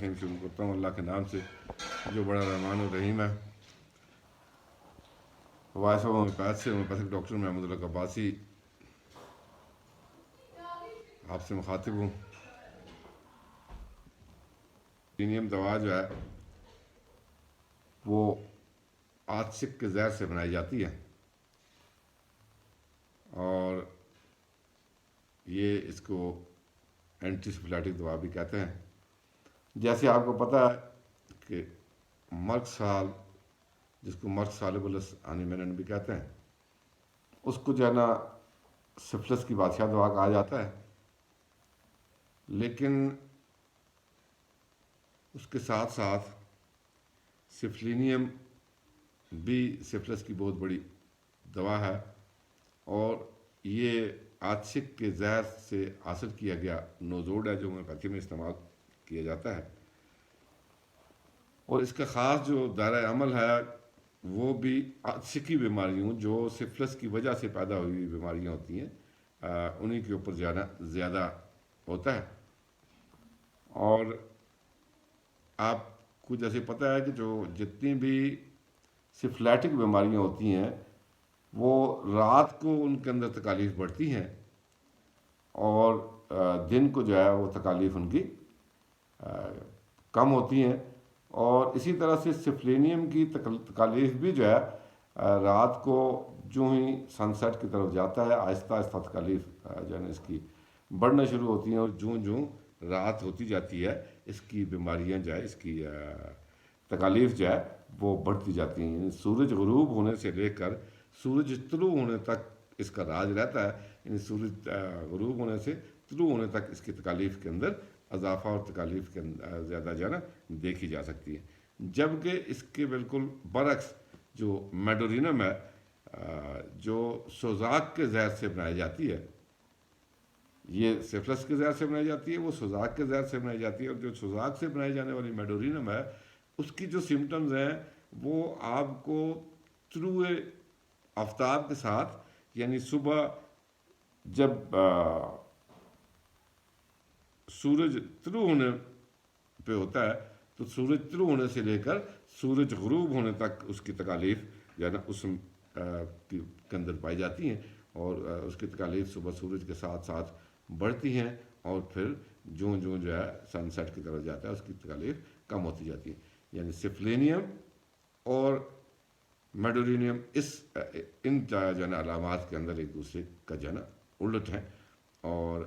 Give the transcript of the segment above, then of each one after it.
شروع کرتا ہوں اللہ کے نام سے جو بڑا رحمان الرحیم ہے۔ وائس آف ہومیوپیتھ سے ہومیوپیتھک ڈاکٹر محمود اللہ عباسی آپ سے مخاطب ہوں۔ سیلینیم دوا جو ہے وہ آتشک کے زہر سے بنائی جاتی ہے، اور یہ اس کو اینٹی سفلیٹک دوا بھی کہتے ہیں۔ جیسے آپ کو پتہ ہے کہ مرگ سال، جس کو مرگ سالبلس آنیمینن بھی کہتے ہیں، اس کو جو ہے نا سفلس کی بادشاہ دوا کہا جاتا ہے، لیکن اس کے ساتھ ساتھ سفلینیم بھی سفلس کی بہت بڑی دوا ہے، اور یہ آتشک کے زہر سے حاصل کیا گیا نوزوڈ ہے جو ہومیوپیتھی میں استعمال کیا جاتا ہے، اور اس کا خاص جو دائرہ عمل ہے وہ بھی آتشکی بیماریوں جو سفلس کی وجہ سے پیدا ہوئی بیماریاں ہوتی ہیں انہی کے اوپر زیادہ ہوتا ہے۔ اور آپ کو جیسے پتہ ہے کہ جو جتنی بھی سفلیٹک بیماریاں ہوتی ہیں وہ رات کو ان کے اندر تکالیف بڑھتی ہیں، اور دن کو جو ہے وہ تکالیف ان کی کم ہوتی ہیں۔ اور اسی طرح سے سفلینیم کی تکالیف بھی جو ہے رات کو جو ہی سن سیٹ کی طرف جاتا ہے آہستہ آہستہ تکالیف جو ہے نا اس کی بڑھنا شروع ہوتی ہیں، اور جوں رات ہوتی جاتی ہے اس کی بیماریاں جو ہے اس کی تکالیف جو ہے وہ بڑھتی جاتی ہیں۔ یعنی سورج غروب ہونے سے لے کر سورج طلوع ہونے تک اس کا راج رہتا ہے، یعنی سورج غروب ہونے سے طلوع ہونے تک اس کی تکالیف کے اندر اضافہ اور تکالیف کے زیادہ جو ہے نا دیکھی جا سکتی ہے۔ جبکہ اس کے بالکل برعکس جو میڈورینم ہے جو سوزاک کے زہر سے بنائی جاتی ہے، یہ سفلس کے زہر سے بنائی جاتی ہے، وہ سوزاک کے زہر سے بنائی جاتی ہے، اور جو سوزاک سے بنائی جانے والی میڈورینم ہے اس کی جو سمٹمز ہیں وہ آپ کو طلوع آفتاب کے ساتھ، یعنی صبح جب سورج طلوع ہونے پہ ہوتا ہے تو سورج طلوع ہونے سے لے کر سورج غروب ہونے تک اس کی تکالیف جو ہے نا اس کے اندر پائی جاتی ہیں، اور اس کی تکالیف صبح سورج کے ساتھ ساتھ بڑھتی ہیں، اور پھر جو ہے سن سیٹ کی طرف جاتا ہے اس کی تکالیف کم ہوتی جاتی ہے۔ یعنی سفلینیم اور میڈورینیم ان جو ہے نا علامات کے اندر ایک دوسرے کا جو ہے نا الٹ ہیں، اور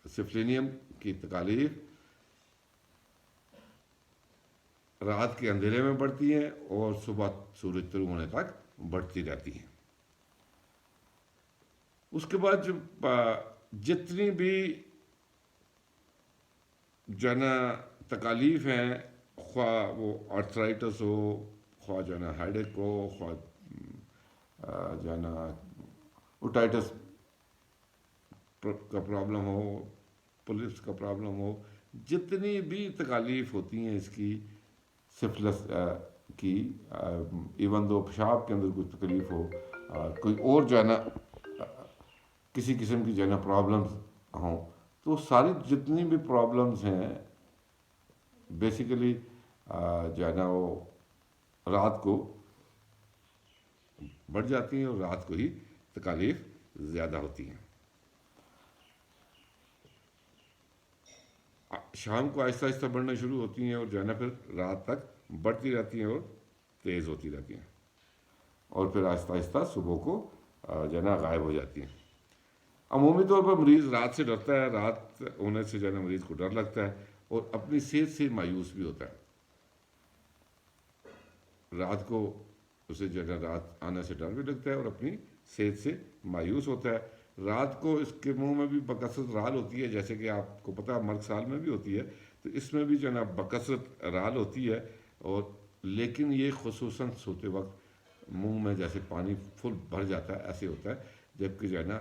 سفلینیم کی تکالیف رات کے اندھیرے میں بڑھتی ہیں اور صبح سورج طلوع ہونے تک بڑھتی رہتی ہیں۔ اس کے بعد جتنی بھی جو ہے نا تکالیف ہیں، خواہ وہ آرتھرائٹس ہو، خواہ جو ہے نا ہیڈیک ہو، خواہ جو ہے نا اوٹائٹس کا پرابلم ہو، پولیپس کا پرابلم ہو، جتنی بھی تکالیف ہوتی ہیں اس کی سفلس کی، ایون دو پیشاب کے اندر کوئی تکلیف ہو، کوئی اور جو ہے نا کسی قسم کی جو ہے نا پرابلمز ہوں، تو ساری جتنی بھی پرابلمز ہیں بیسیکلی جو ہے نا وہ رات کو بڑھ جاتی ہیں، اور رات کو ہی تکالیف زیادہ ہوتی ہیں۔ شام کو آہستہ آہستہ بڑھنا شروع ہوتی ہیں، اور جو ہے نا پھر رات تک بڑھتی رہتی ہیں اور تیز ہوتی رہتی ہیں، اور پھر آہستہ آہستہ صبح کو جو ہے نا غائب ہو جاتی ہیں۔ عمومی طور پر مریض رات سے ڈرتا ہے، رات ہونے سے جو ہے نا مریض کو ڈر لگتا ہے، اور اپنی صحت سے مایوس بھی ہوتا ہے۔ رات کو اسے جو ہے نا رات آنے سے ڈر بھی لگتا ہے اور اپنی صحت سے مایوس ہوتا ہے۔ رات کو اس کے منہ میں بھی بکثرت رال ہوتی ہے، جیسے کہ آپ کو پتہ ہے مرگ سال میں بھی ہوتی ہے، تو اس میں بھی جو ہے نا بکثرت رال ہوتی ہے، اور لیکن یہ خصوصاً سوتے وقت منہ میں جیسے پانی فل بھر جاتا ہے ایسے ہوتا ہے، جبکہ جو ہے نا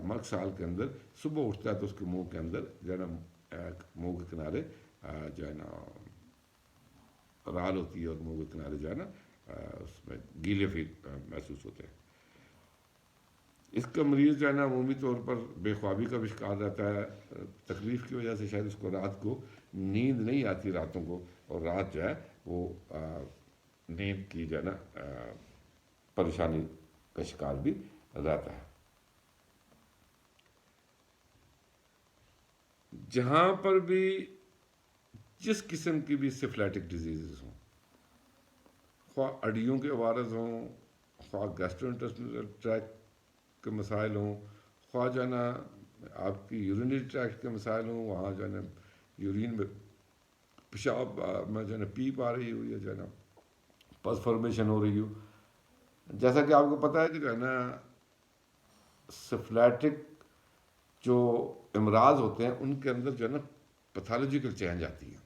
مرگ سال کے اندر صبح اٹھتا ہے تو اس کے منہ کے اندر جو ہے نا منہ کے کنارے جو ہے نا رال ہوتی ہے، اور منہ کے کنارے جو ہے نا اس میں گیلے محسوس ہوتے ہیں۔ اس کا مریض جو ہے نا عمومی طور پر بے خوابی کا بھی شکار رہتا ہے، تکلیف کی وجہ سے شاید اس کو رات کو نیند نہیں آتی راتوں کو، اور رات جو ہے وہ نیند کی جو ہے نا پریشانی کا شکار بھی رہتا ہے۔ جہاں پر بھی جس قسم کی بھی سفلیٹک ڈیزیزز ہوں، خواہ اڈیوں کے عوارض ہوں، خواہ گیسٹرو انٹسٹینل ٹریکٹ کے مسائل ہوں، خواہ جو ہے نا آپ کی یورینری ٹریکٹ کے مسائل ہوں، وہاں جو ہے نا یورین میں پیشاب میں جو ہے نا پیپ آ رہی ہو، یا جو ہے نا پس فارمیشن ہو رہی ہو، جیسا کہ آپ کو پتہ ہے کہ جو ہے نا سفلیٹک جو امراض ہوتے ہیں ان کے اندر جو ہے نا پیتھالوجیکل چینج آتی ہے،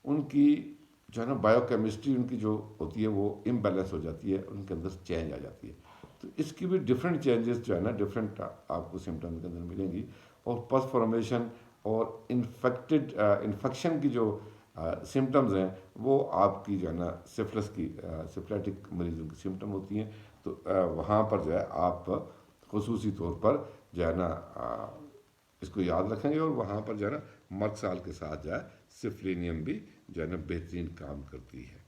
ان کی جو ہے نا بایو کیمسٹری ان کی جو ہوتی ہے وہ امبیلنس ہو جاتی ہے، ان کے اندر چینج آ جاتی ہے۔ تو اس کی بھی ڈفرینٹ چینجز جو ہے نا ڈفرینٹ آپ کو سمٹم کے اندر ملیں گی، اور پس فارمیشن اور انفیکشن کی جو سمٹمز ہیں وہ آپ کی جو ہے نا سفلیٹک مریضوں کی سمٹم ہوتی ہیں۔ تو وہاں پر جو ہے آپ خصوصی طور پر جو ہے نا اس کو یاد رکھیں گے، اور وہاں پر جو ہے نا مرسال کے ساتھ جو ہے سفلینیم بھی جو ہے نا بہترین کام کرتی ہے۔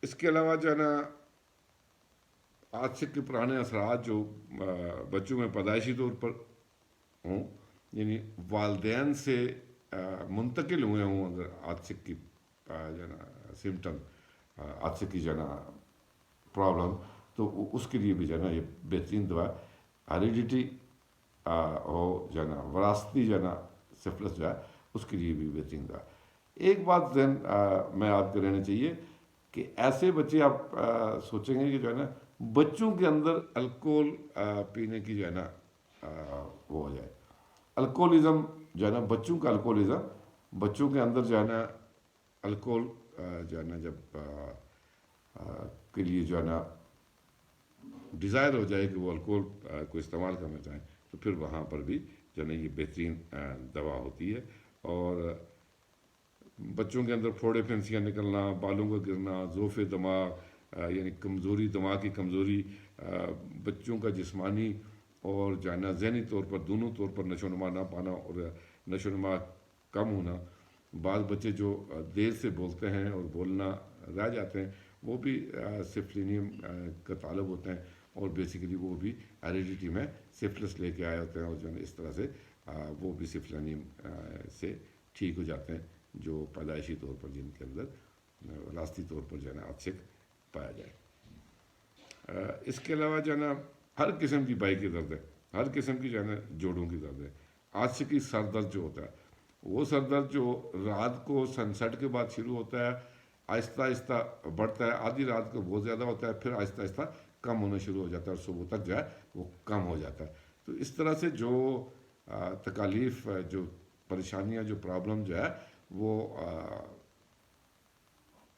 اس کے علاوہ جو ہے نا آج سے کے پرانے اثرات جو بچوں میں پیدائشی طور پر ہوں، یعنی والدین سے منتقل ہوئے ہوں اگر آتسک کی جو ہے نا سمٹم، آتسک کی جو ہے نا پرابلم، تو اس کے لیے بھی جو ہے نا یہ بہترین دوا ہیریڈیٹی ہو جو ہے نا وراثتی جو ہے نا سفلس جو ہے اس کے لیے بھی بہترین دوا۔ ایک بات ذہن میں آپ کو رہنا چاہیے کہ ایسے بچے آپ سوچیں گے کہ جو ہے نا بچوں کے اندر الکوہل پینے کی جو ہے نا وہ ہو جائے، الکوہلزم جو ہے نا بچوں کا الکوہلزم، بچوں کے اندر جو ہے نا الکوہل جو ہے نا جب کے لیے جو ہے نا ڈیزائر ہو جائے کہ وہ الکوہل کو استعمال کرنا چاہیں، تو پھر وہاں پر بھی جو ہے نا یہ بہترین دوا ہوتی ہے۔ اور بچوں کے اندر پھوڑے پھنسیاں نکلنا، بالوں کا گرنا، ضعف دماغ یعنی کمزوری، دماغ کی کمزوری، بچوں کا جسمانی اور جو ہے نا ذہنی طور پر دونوں طور پر نشو و نما نہ پانا اور نشو و نما کم ہونا، بعض بچے جو دیر سے بولتے ہیں اور بولنا رہ جاتے ہیں، وہ بھی سفلینیم کا طالب ہوتے ہیں، اور بیسیکلی وہ بھی ہیریڈیٹی میں سفلس لے کے آئے ہوتے ہیں، اور جو ہے نا اس طرح سے وہ بھی سفلینیم سے ٹھیک ہو جاتے ہیں، جو پیدائشی طور پر جن کے اندر وراثتی طور پر جو ہے نا آتسک پایا جائے۔ اس کے علاوہ جو ہے نا ہر قسم کی بائی کی درد ہے، ہر قسم کی جو ہے نا جوڑوں کی درد ہے، آتسکی سر درد جو ہوتا ہے، وہ سر درد جو رات کو سن سیٹ کے بعد شروع ہوتا ہے، آہستہ آہستہ بڑھتا ہے، آدھی رات کو بہت زیادہ ہوتا ہے، پھر آہستہ آہستہ کم ہونا شروع ہو جاتا ہے، اور صبح تک جو ہے وہ کم ہو جاتا ہے۔ تو اس طرح سے جو تکالیف، جو پریشانیاں، جو پرابلم جو ہے وہ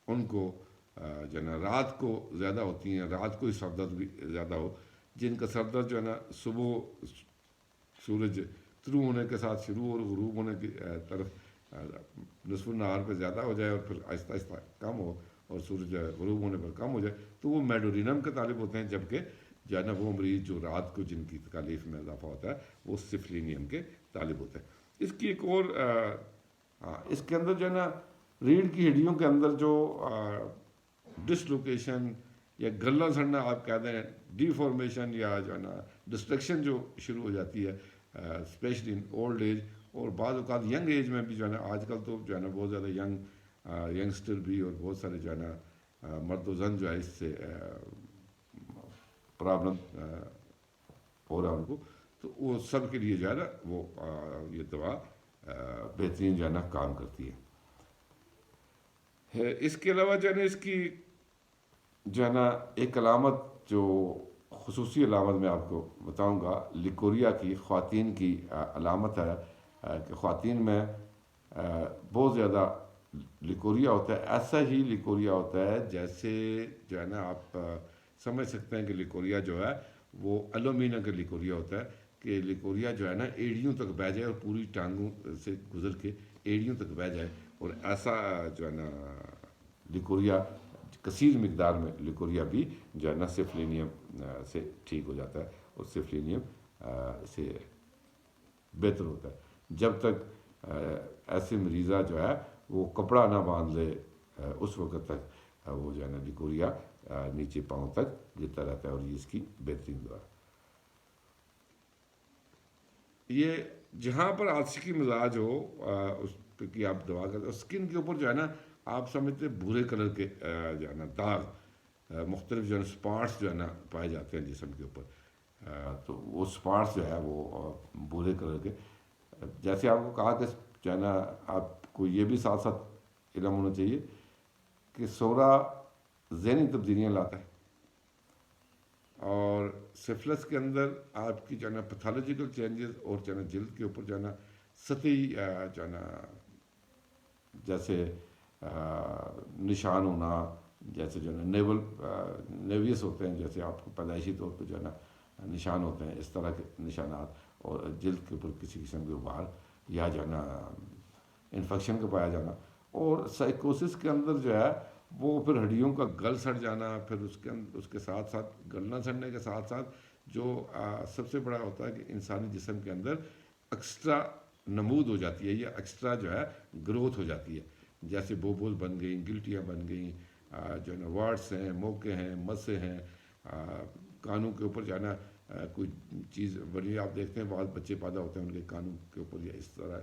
ان کو جو ہے نا رات کو زیادہ ہوتی ہیں، رات کو ہی سر درد بھی زیادہ ہو، جن کا سر درد جو ہے نا صبح سورج طلوع ہونے کے ساتھ شروع اور غروب ہونے کی طرف نصف النہار پہ زیادہ ہو جائے، اور پھر آہستہ آہستہ کم ہو، اور سورج غروب ہونے پر کم ہو جائے، تو وہ میڈورینم کے طالب ہوتے ہیں، جبکہ جو ہے نا وہ مریض جو رات کو جن کی تکالیف میں اضافہ ہوتا ہے وہ سفلینیم کے طالب ہوتے ہیں۔ اس کی ایک اور اس کے اندر جو ہے نا ریڑھ کی ہڈیوں کے اندر جو ڈسلوکیشن یا گلا سڑنا آپ کہتے ہیں، ڈی فارمیشن یا جو ہے نا ڈسٹرکشن جو شروع ہو جاتی ہے اسپیشلی ان اولڈ ایج، اور بعض اوقات ینگ ایج میں بھی جو ہے نا آج کل تو جو ہے نا بہت زیادہ ینگسٹر بھی اور بہت سارے جو ہے نا مرد و زن جو ہے اس سے پرابلم ہو رہا ہے ان کو، تو وہ سب کے لیے جو ہے نا وہ یہ دوا بہترین جو ہے نا کام کرتی ہے۔ اس کے علاوہ جو ہے نا اس کی جو ہے نا ایک علامت، جو خصوصی علامت میں آپ کو بتاؤں گا، لیکوریا کی خواتین کی علامت ہے کہ خواتین میں بہت زیادہ لیکوریا ہوتا ہے۔ ایسا ہی لیکوریا ہوتا ہے جیسے جو ہے نا آپ سمجھ سکتے ہیں کہ لیکوریا جو ہے وہ الومینا کا لیکوریا ہوتا ہے، کہ لیکوریا جو ہے نا ایڑیوں تک بہہ جائے اور پوری ٹانگوں سے گزر کے ایڑیوں تک بہہ جائے، اور ایسا جو ہے نا لیکوریا، کثیر مقدار میں لیکوریا بھی جو ہے نا سفلینیم سے ٹھیک ہو جاتا ہے، اور سفلینیم سے بہتر ہوتا ہے۔ جب تک ایسے مریضہ جو ہے وہ کپڑا نہ باندھ لے اس وقت تک وہ جو ہے نا لیکوریا نیچے پاؤں تک گرتا رہتا ہے، اور یہ اس کی بہترین دعا ہے۔ یہ جہاں پر عاطفی مزاج ہو اس پہ کی آپ دوا کرتے، اسکن کے اوپر جو ہے نا آپ سمجھتے ہیں بھورے کلر کے جو ہے نا داغ، مختلف جو ہے نا اسپاٹس جو ہے نا پائے جاتے ہیں جسم کے اوپر، تو وہ اسپاٹس جو ہے وہ بھورے کلر کے، جیسے آپ کو کہا کہ جو ہے نا آپ کو یہ بھی ساتھ ساتھ علم ہونا چاہیے کہ سورا ذہنی تبدیلیاں لاتا ہے، اور سفلس کے اندر آپ کی جو ہے نا پیتھولوجیکل چینجز، اور جو ہے نا جلد کے اوپر جو ہے نا سطحی جو ہے نا جیسے نشان ہونا، جیسے جو ہے نا نیویس ہوتے ہیں، جیسے آپ کو پیدائشی طور پہ جو ہے نا نشان ہوتے ہیں، اس طرح کے نشانات، اور جلد کے اوپر کسی قسم کے غبار یا جو ہے نا انفیکشن کا پایا جانا، اور سائیکوسس کے اندر جو ہے وہ پھر ہڈیوں کا گل سڑ جانا، پھر اس کے ساتھ ساتھ گلنا سڑنے کے ساتھ ساتھ جو سب سے بڑا ہوتا ہے کہ انسانی جسم کے اندر ایکسٹرا نمود ہو جاتی ہے، یا ایکسٹرا جو ہے گروتھ ہو جاتی ہے، جیسے بوبوز بن گئیں، گلٹیاں بن گئیں، جو ہے نا وارڈس ہیں، موقع ہیں، مسے ہیں، کانوں کے اوپر جو ہے نا کوئی چیز بڑی، آپ دیکھتے ہیں بہت بچے پیدا ہوتے ہیں ان کے کانوں کے اوپر یا اس طرح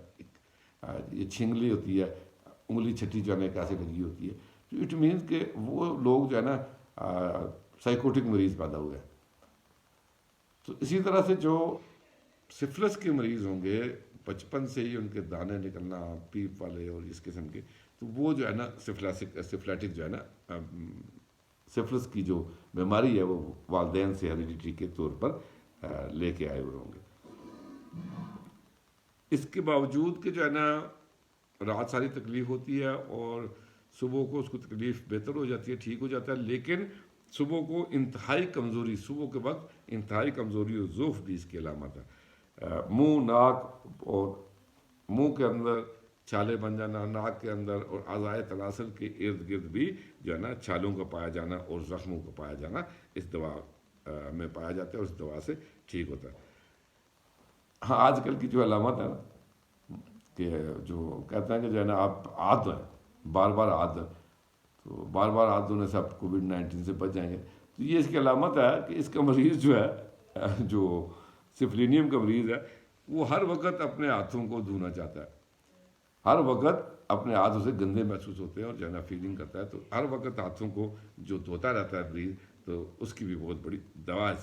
یہ چھنگلی ہوتی ہے، انگلی چھٹی جو ہے نا کیسے لگی ہوتی ہے، تو اٹ مینس کہ وہ لوگ جو ہے نا سائیکوٹک مریض پیدا ہوئے ہیں۔ تو اسی طرح سے جو سفلس کے مریض ہوں گے، بچپن سے ہی ان کے دانے نکلنا پیپ والے اور اس قسم کے، تو وہ جو ہے نا سفلیٹک جو ہے نا سفلس کی جو بیماری ہے وہ والدین سے ہیریڈیٹی کے طور پر لے کے آئے ہوئے ہوں گے۔ اس کے باوجود کہ جو ہے نا رات ساری تکلیف ہوتی ہے، اور صبح کو اس کو تکلیف بہتر ہو جاتی ہے، ٹھیک ہو جاتا ہے، لیکن صبح کو انتہائی کمزوری، صبح کے وقت انتہائی کمزوری اور ضعف بھی اس کی علامت ہے۔ منہ، ناک اور منہ کے اندر چھالے بن جانا، ناک کے اندر اور اعضائے تناسل کے ارد گرد بھی جو ہے نا چھالوں کا پایا جانا اور زخموں کا پایا جانا اس دوا میں پایا جاتا ہے، اور اس دوا سے ٹھیک ہوتا ہے۔ ہاں، آج کل کی جو علامت ہے نا کہ جو کہتے ہیں کہ جو ہے نا آپ عاد ہیں، بار بار عاد ہیں، تو بار بار عاد ہونے سے آپ کووڈ-19 سے بچ جائیں گے، تو یہ اس کی علامت ہے کہ اس کا مریض جو ہے جو سفلینیم کا مریض ہے، وہ ہر وقت اپنے ہاتھوں کو دھونا چاہتا ہے، ہر وقت اپنے ہاتھوں سے گندے محسوس ہوتے ہیں، اور جو ہے نا فیلنگ کرتا ہے، تو ہر وقت ہاتھوں کو جو دھوتا رہتا ہے مریض، تو اس کی بھی بہت بڑی دوا ہے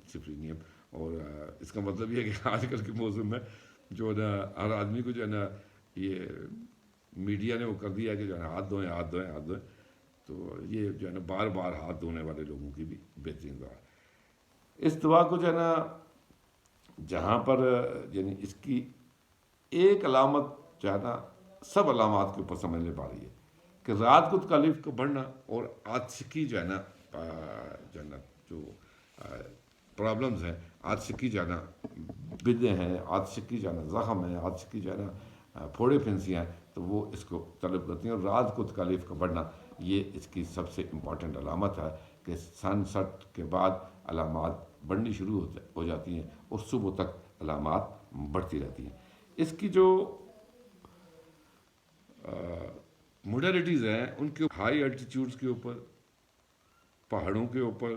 سفلینیم۔ اور اس کا مطلب یہ ہے کہ آج کل کے موسم میں جو ہے نا ہر آدمی کو جو ہے نا یہ میڈیا نے وہ کر دیا کہ جو ہے نا ہاتھ دھوئیں، ہاتھ دھوئیں، ہاتھ دھوئیں، تو یہ جو ہے نا بار بار ہاتھ دھونے والے لوگوں کی بھی بہترین دوا ہے۔ اس دوا کو جو ہے نا جہاں پر یعنی اس کی ایک علامت جو ہے نا سب علامات کے اوپر سمجھنے پا رہی ہے کہ رات کو تکالیف کا بڑھنا، اور آتشکی جو ہے نا جو پرابلمز ہیں، آتشکی جو ہے نا بدیں ہیں، آتشکی جو ہے نا زخم ہے، آتشکی جو ہے نا پھوڑے پھنسیاں ہیں، تو وہ اس کو طلب کرتی ہیں، اور رات کو تکالیف کا بڑھنا یہ اس کی سب سے امپورٹنٹ علامت ہے کہ سن سٹ کے بعد علامات بڑھنی شروع ہو جاتی ہیں، اور صبح تک علامات بڑھتی رہتی ہیں۔ اس کی جو موڈیلٹیز ہیں ان کے ہائی الٹیٹیوڈز کے اوپر، پہاڑوں کے اوپر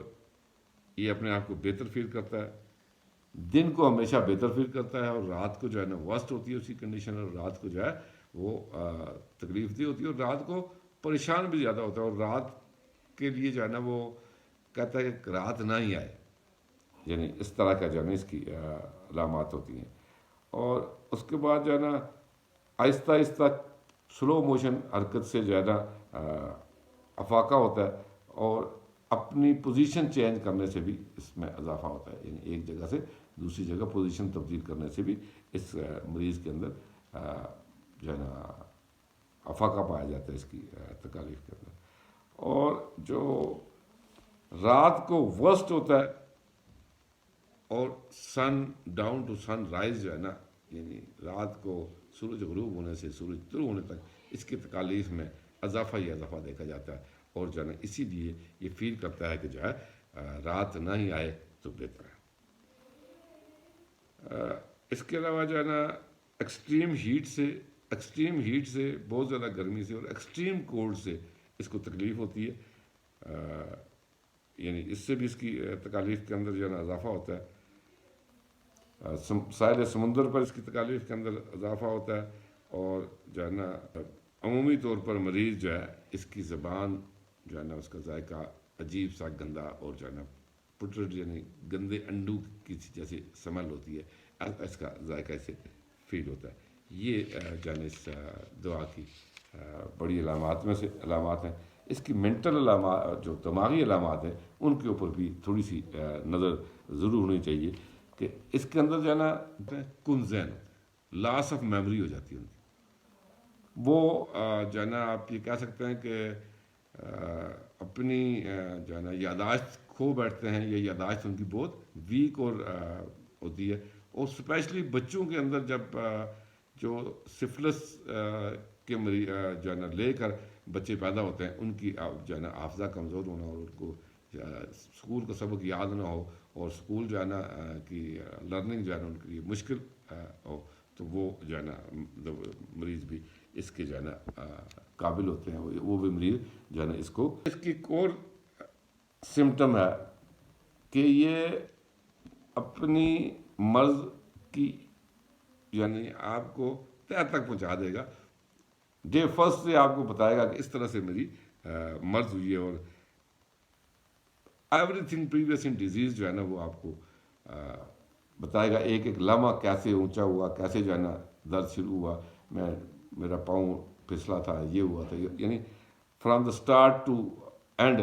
یہ اپنے آپ کو بہتر فیل کرتا ہے، دن کو ہمیشہ بہتر فیل کرتا ہے، اور رات کو جو ہے نا ورسٹ ہوتی ہے اس کی کنڈیشن، اور رات کو جو ہے وہ تکلیف دہ ہوتی ہے، اور رات کو پریشان بھی زیادہ ہوتا ہے، اور رات کے لیے جو ہے نا وہ کہتا ہے کہ رات نہ ہی آئے، یعنی اس طرح کا جو ہے نا اس کی علامات ہوتی ہیں۔ اور اس کے بعد جو ہے نا آہستہ آہستہ سلو موشن حرکت سے جو ہے نا افاقہ ہوتا ہے، اور اپنی پوزیشن چینج کرنے سے بھی اس میں اضافہ ہوتا ہے، یعنی ایک جگہ سے دوسری جگہ پوزیشن تبدیل کرنے سے بھی اس مریض کے اندر جو ہے نا افاقہ پایا جاتا ہے اس کی تکالیف کے اندر۔ اور جو رات کو ورسٹ ہوتا ہے، اور سن ڈاؤن ٹو سن رائز جو ہے نا، یعنی رات کو سورج غروب ہونے سے سورج طلوع ہونے تک اس کی تکالیف میں اضافہ ہی اضافہ دیکھا جاتا ہے، اور جو ہے نا اسی لیے یہ فیل کرتا ہے کہ جو ہے رات نہ ہی آئے تو بہتر ہے۔ اس کے علاوہ جو ہے نا ایکسٹریم ہیٹ سے بہت زیادہ گرمی سے اور ایکسٹریم کولڈ سے اس کو تکلیف ہوتی ہے، یعنی اس سے بھی اس کی تکالیف کے اندر جو ہے نا اضافہ ہوتا ہے، ساحل سمندر پر اس کی تکالیف کے اندر اضافہ ہوتا ہے، اور جو ہے نا عمومی طور پر مریض جو ہے اس کی زبان جو ہے نا اس کا ذائقہ عجیب سا گندا اور جو ہے نا پٹرڈ یعنی گندے انڈو کی جیسی سمیل ہوتی ہے، اس کا ذائقہ اسے فیل ہوتا ہے۔ یہ جو ہے نا اس دعا کی بڑی علامات میں سے علامات ہیں۔ اس کی مینٹل علامات جو دماغی علامات ہیں ان کے اوپر بھی تھوڑی سی نظر ضرور ہونی چاہیے کہ اس کے اندر جو ہے نا کن ذہن لاس آف میموری ہو جاتی ہے ان کی، وہ جو ہے نا آپ یہ کہہ سکتے ہیں کہ اپنی جو ہے نا یاداشت کھو بیٹھتے ہیں، یا یاداشت ان کی بہت ویک اور ہوتی ہے، اور اسپیشلی بچوں کے اندر جب جو سفلس کے مریض جو ہے نا لے کر بچے پیدا ہوتے ہیں، ان کی جو ہے نا حافظہ کمزور ہونا اور ان کو اسکول کا سبق یاد نہ ہو، اور اسکول جو ہے نا کی لرننگ جو ہے نا ان کے لیے مشکل ہو، تو وہ جو ہے نا مریض بھی اس کے جو ہے نا قابل ہوتے ہیں، وہ بھی مریض جو ہے نا اس کو اس کی ایک اور سمٹم ہے کہ یہ اپنی مرض کی یعنی آپ کو تہ تک پہنچا دے گا، ڈے فرسٹ سے آپ کو بتائے گا کہ اس طرح سے میری مرض ہوئی ہے، اور ایوری تھنگ پریویس ان ڈیزیز جو ہے نا وہ آپ کو بتائے گا، ایک ایک لمحہ کیسے اونچا ہوا، کیسے جو ہے نا درد شروع ہوا، میرا پاؤں پھسلا تھا، یہ ہوا تھا، یعنی from the start to end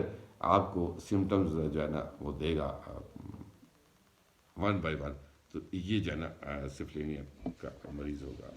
آپ کو سمٹمز جو ہے نا وہ دے گا ون بائی ون۔ تو یہ جو ہے نا سفلینیا کا مریض ہوگا۔